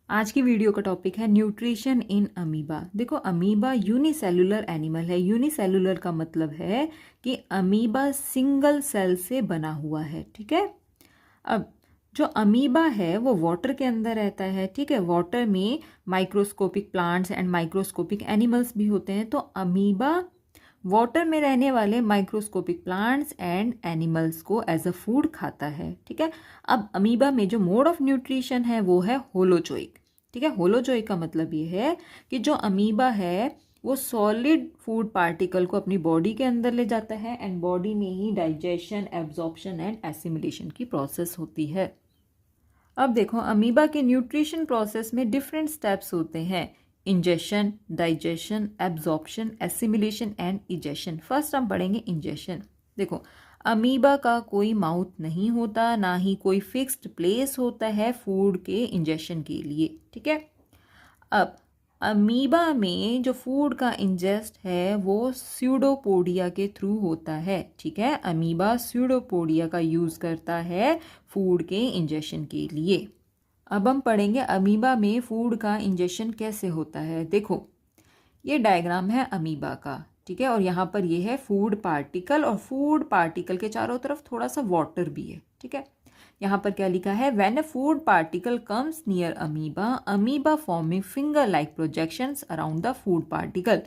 आज की वीडियो का टॉपिक है न्यूट्रिशन इन अमीबा। देखो, अमीबा यूनिसेलुलर एनिमल है। यूनिसेलुलर का मतलब है कि अमीबा सिंगल सेल से बना हुआ है। ठीक है। अब जो अमीबा है वो वाटर के अंदर रहता है। ठीक है। वाटर में microscopic plants and microscopic animals भी होते हैं। तो अमीबा वाटर में रहने वाले माइक्रोस्कोपिक प्लांट्स एंड एनिमल्स को एज अ फूड खाता है। ठीक है। अब अमीबा में जो मोड ऑफ न्यूट्रिशन है वो है होलोजोइक। ठीक है। होलोजोइक का मतलब ये है कि जो अमीबा है वो सॉलिड फूड पार्टिकल को अपनी बॉडी के अंदर ले जाता है एंड बॉडी में ही डाइजेशन, एब्जॉर्प्शन एंड एसिमिलेशन की प्रोसेस होती है। अब देखो, अमीबा के न्यूट्रिशन प्रोसेस में डिफरेंट स्टेप्स होते हैं: ingestion, digestion, absorption, assimilation and egestion. First हम पढ़ेंगे इंजेशन। देखो, अमीबा का कोई माउथ नहीं होता, ना ही कोई फिक्स्ड प्लेस होता है फूड के इंजेशन के लिए। ठीक है। अब अमीबा में जो फूड का इंजेस्ट है वो स्यूडोपोडिया के थ्रू होता है। ठीक है। अमीबा स्यूडोपोडिया का यूज़ करता है फूड के इंजेशन के लिए। अब हम पढ़ेंगे अमीबा में फूड का इंजेशन कैसे होता है। देखो, ये डायग्राम है अमीबा का। ठीक है। और यहाँ पर ये है फूड पार्टिकल, और फूड पार्टिकल के चारों तरफ थोड़ा सा वाटर भी है। ठीक है। यहाँ पर क्या लिखा है? When a food particle comes near amoeba, amoeba forming finger like projections around the food particle.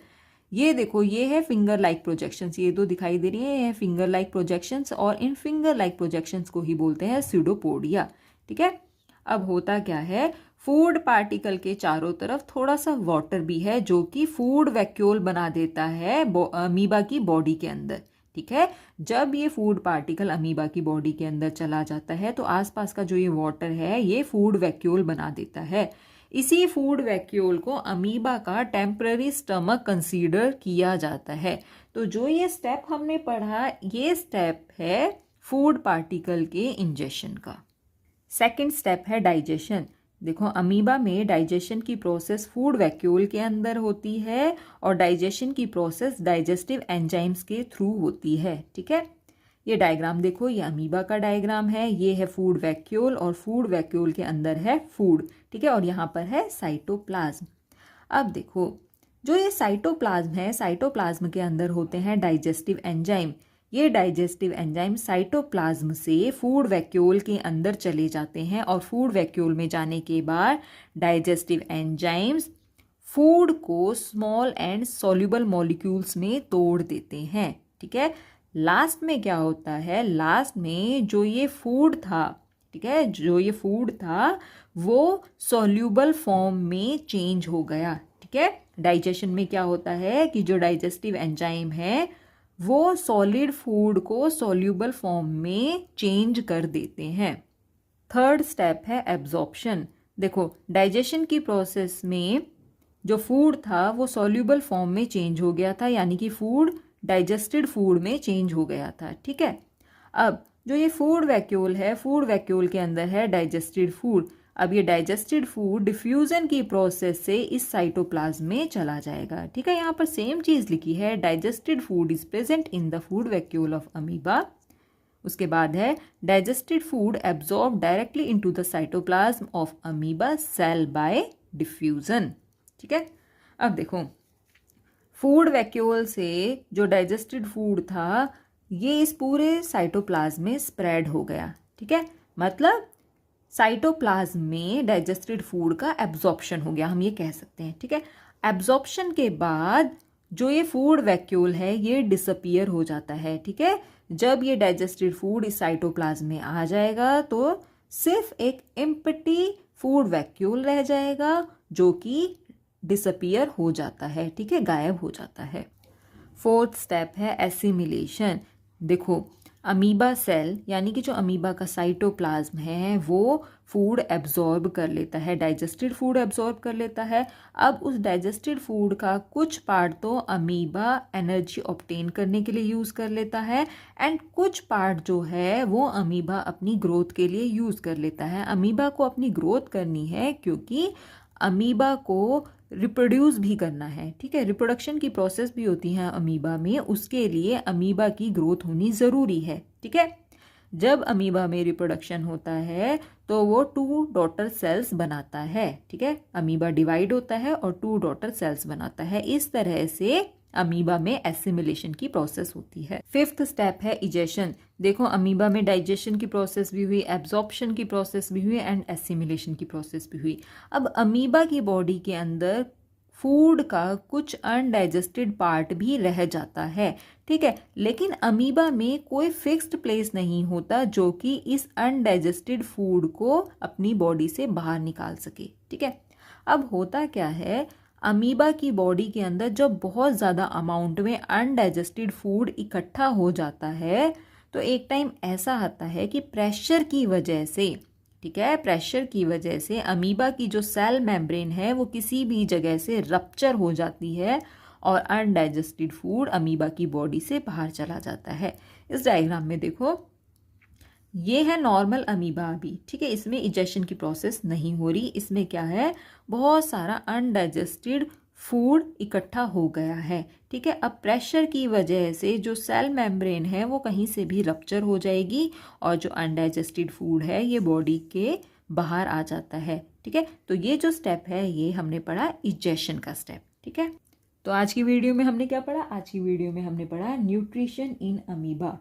ये देखो, ये है फिंगर लाइक प्रोजेक्शंस, ये दो दिखाई दे रही है, ये है फिंगर लाइक प्रोजेक्शंस, और इन फिंगर लाइक प्रोजेक्शंस को ही बोलते हैं स्यूडोपोडिया। ठीक है। अब होता क्या है, फूड पार्टिकल के चारों तरफ थोड़ा सा वाटर भी है जो कि फूड वैक्यूल बना देता है अमीबा की बॉडी के अंदर। ठीक है। जब ये फूड पार्टिकल अमीबा की बॉडी के अंदर चला जाता है तो आसपास का जो ये वाटर है ये फूड वैक्यूल बना देता है। इसी फूड वैक्यूल को अमीबा का टेम्पररी स्टमक कंसीडर किया जाता है। तो जो ये स्टेप हमने पढ़ा, ये स्टेप है फूड पार्टिकल के इंजेशन का। सेकेंड स्टेप है डाइजेशन। देखो, अमीबा में डाइजेशन की प्रोसेस फूड वैक्यूल के अंदर होती है और डाइजेशन की प्रोसेस डाइजेस्टिव एंजाइम्स के थ्रू होती है। ठीक है। ये डायग्राम देखो, ये अमीबा का डायग्राम है, ये है फूड वैक्यूल और फूड वैक्यूल के अंदर है फूड। ठीक है। और यहाँ पर है साइटोप्लाज्म। अब देखो, जो ये साइटोप्लाज्म है, साइटोप्लाज्म के अंदर होते हैं डाइजेस्टिव एंजाइम। ये डाइजेस्टिव एंजाइम साइटोप्लाज्म से फूड वैक्यूल के अंदर चले जाते हैं और फूड वैक्यूल में जाने के बाद डाइजेस्टिव एंजाइम्स फूड को स्मॉल एंड सॉल्युबल मॉलिक्यूल्स में तोड़ देते हैं। ठीक है। लास्ट में क्या होता है, लास्ट में जो ये फूड था, ठीक है, जो ये फूड था वो सॉल्युबल फॉर्म में चेंज हो गया। ठीक है। डाइजेशन में क्या होता है कि जो डाइजेस्टिव एंजाइम है वो सॉलिड फूड को सॉल्युबल फॉर्म में चेंज कर देते हैं। थर्ड स्टेप है एब्जॉर्प्शन। देखो, डाइजेशन की प्रोसेस में जो फूड था वो सॉल्युबल फॉर्म में चेंज हो गया था, यानी कि फूड डाइजेस्टेड फूड में चेंज हो गया था। ठीक है। अब जो ये फूड वैक्यूल है, फूड वैक्यूल के अंदर है डाइजेस्टेड फूड। अब ये डाइजेस्टेड फूड डिफ्यूजन की प्रोसेस से इस साइटोप्लाज्म में चला जाएगा। ठीक है। यहाँ पर सेम चीज़ लिखी है, digested food is present in the food vacuole of amoeba. उसके बाद है digested food absorb directly into the cytoplasm of amoeba cell by diffusion. ठीक है। अब देखो, फूड वैक्यूल से जो डाइजेस्टेड फूड था ये इस पूरे साइटोप्लाज्म में स्प्रेड हो गया। ठीक है। मतलब साइटोप्लाज्म में डाइजेस्टेड फूड का एब्जॉर्प्शन हो गया, हम ये कह सकते हैं। ठीक है। एब्जॉर्प्शन के बाद जो ये फूड वैक्यूल है ये डिसअपियर हो जाता है। ठीक है। जब ये डाइजेस्टेड फूड इस साइटोप्लाज्म में आ जाएगा तो सिर्फ एक एम्प्टी फूड वैक्यूल रह जाएगा जो कि डिसअपियर हो जाता है। ठीक है, गायब हो जाता है। फोर्थ स्टेप है एसिमिलेशन। देखो, अमीबा सेल यानी कि जो अमीबा का साइटोप्लाज्म है वो फूड एब्जॉर्ब कर लेता है, डाइजेस्टेड फूड एब्जॉर्ब कर लेता है। अब उस डाइजेस्टेड फूड का कुछ पार्ट तो अमीबा एनर्जी ऑब्टेन करने के लिए यूज़ कर लेता है एंड कुछ पार्ट जो है वो अमीबा अपनी ग्रोथ के लिए यूज़ कर लेता है। अमीबा को अपनी ग्रोथ करनी है क्योंकि अमीबा को रिप्रोड्यूस भी करना है। ठीक है। रिप्रोडक्शन की प्रोसेस भी होती है अमीबा में, उसके लिए अमीबा की ग्रोथ होनी ज़रूरी है। ठीक है। जब अमीबा में रिप्रोडक्शन होता है तो वो 2 डॉटर सेल्स बनाता है, ठीक है। अमीबा डिवाइड होता है और 2 डॉटर सेल्स बनाता है। इस तरह से अमीबा में एसिमिलेशन की प्रोसेस होती है। 5th स्टेप है इजेशन। देखो अमीबा में डाइजेशन की प्रोसेस भी हुई, एब्जॉर्प्शन की प्रोसेस भी हुई एंड एसिमिलेशन की प्रोसेस भी हुई। अब अमीबा की बॉडी के अंदर फूड का कुछ अनडाइजेस्टेड पार्ट भी रह जाता है, ठीक है। लेकिन अमीबा में कोई फिक्स्ड प्लेस नहीं होता जो कि इस अनडाइजेस्टेड फूड को अपनी बॉडी से बाहर निकाल सके, ठीक है। अब होता क्या है, अमीबा की बॉडी के अंदर जब बहुत ज़्यादा अमाउंट में अनडाइजेस्टेड फूड इकट्ठा हो जाता है तो एक टाइम ऐसा आता है कि प्रेशर की वजह से, ठीक है, प्रेशर की वजह से अमीबा की जो सेल मेम्ब्रेन है वो किसी भी जगह से रप्चर हो जाती है और अनडाइजेस्टेड फूड अमीबा की बॉडी से बाहर चला जाता है। इस डायग्राम में देखो, ये है नॉर्मल अमीबा अभी, ठीक है। इसमें इजेशन की प्रोसेस नहीं हो रही। इसमें क्या है, बहुत सारा अनडाइजेस्टेड फूड इकट्ठा हो गया है, ठीक है। अब प्रेशर की वजह से जो सेल मेम्ब्रेन है वो कहीं से भी रप्चर हो जाएगी और जो अनडाइजेस्टेड फूड है ये बॉडी के बाहर आ जाता है, ठीक है। तो ये जो स्टेप है ये हमने पढ़ा इजेशन का स्टेप, ठीक है। तो आज की वीडियो में हमने क्या पढ़ा, आज की वीडियो में हमने पढ़ा न्यूट्रिशन इन अमीबा।